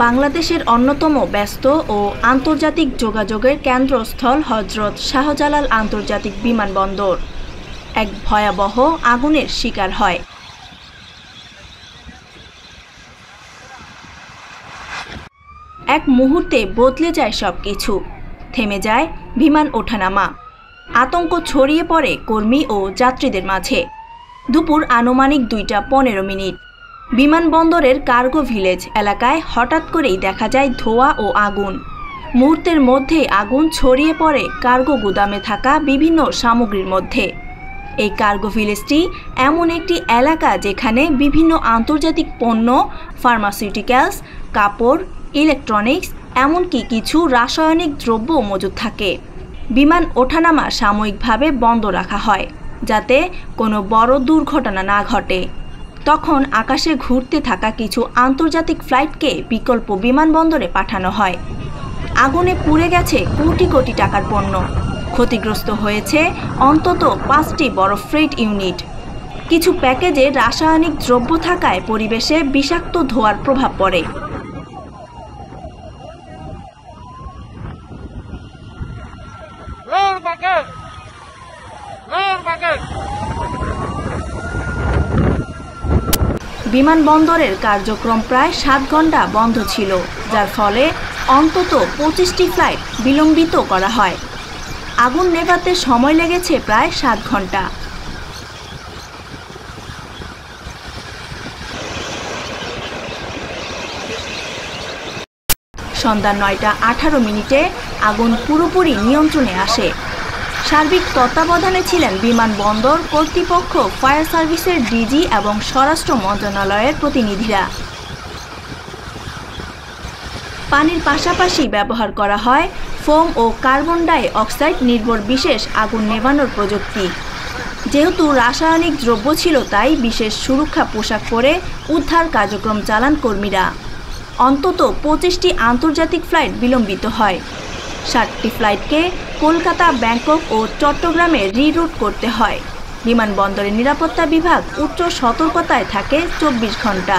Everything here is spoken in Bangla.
বাংলাদেশের অন্যতম ব্যস্ত ও আন্তর্জাতিক যোগাযোগের কেন্দ্রস্থল হযরত শাহজালাল আন্তর্জাতিক বিমানবন্দর এক ভয়াবহ আগুনের শিকার হয়। এক মুহূর্তে বদলে যায় সবকিছু। থেমে যায় বিমান ওঠানামা। আতঙ্ক ছড়িয়ে পড়ে কর্মী ও যাত্রীদের মাঝে। দুপুর আনুমানিক 2:15। বিমানবন্দরের কার্গো ভিলেজ এলাকায় হঠাৎ করেই দেখা যায় ধোঁয়া ও আগুন। মুহূর্তের মধ্যেই আগুন ছড়িয়ে পড়ে কার্গো গুদামে থাকা বিভিন্ন সামগ্রীর মধ্যে। এই কার্গো ভিলেজটি এমন একটি এলাকা যেখানে বিভিন্ন আন্তর্জাতিক পণ্য, ফার্মাসিউটিক্যালস, কাপড়, ইলেকট্রনিক্স, এমনকি কিছু রাসায়নিক দ্রব্য মজুদ থাকে। বিমান ওঠানামা সাময়িকভাবে বন্ধ রাখা হয় যাতে কোনো বড় দুর্ঘটনা না ঘটে। তখন আকাশে ঘুরতে থাকা কিছু আন্তর্জাতিক ফ্লাইটকে বিকল্প বিমানবন্দরে পাঠানো হয়। আগুনে পুড়ে গেছে কোটি কোটি টাকার পণ্য। ক্ষতিগ্রস্ত হয়েছে অন্তত 5টি বড় ফ্রেট ইউনিট। কিছু প্যাকেজে রাসায়নিক দ্রব্য থাকায় পরিবেশে বিষাক্ত ধোঁয়ার প্রভাব পড়ে। বিমানবন্দরের কার্যক্রম প্রায় 7 ঘন্টা বন্ধ ছিল, যার ফলে অন্তত 25টি ফ্লাইট বিলম্বিত করা হয়। আগুন নেভাতে সময় লেগেছে প্রায় 7 ঘন্টা। সন্ধ্যা 9:18 আগুন পুরোপুরি নিয়ন্ত্রণে আসে। সার্বিক তত্ত্বাবধানে ছিলেন বিমানবন্দর কর্তৃপক্ষ, ফায়ার সার্ভিসের ডিজি এবং স্বরাষ্ট্র মন্ত্রণালয়ের প্রতিনিধিরা। পানির পাশাপাশি ব্যবহার করা হয় ফোম ও কার্বন ডাই অক্সাইড নির্ভর বিশেষ আগুন নেভানোর প্রযুক্তি। যেহেতু রাসায়নিক দ্রব্য ছিল, তাই বিশেষ সুরক্ষা পোশাক পরে উদ্ধার কার্যক্রম চালান কর্মীরা। অন্তত 25টি আন্তর্জাতিক ফ্লাইট বিলম্বিত হয়। 7টি ফ্লাইটকে কলকাতা, ব্যাংকক ও চট্টগ্রামে রিরুট করতে হয়। বিমানবন্দরের নিরাপত্তা বিভাগ উচ্চ সতর্কতায় থাকে 24 ঘন্টা।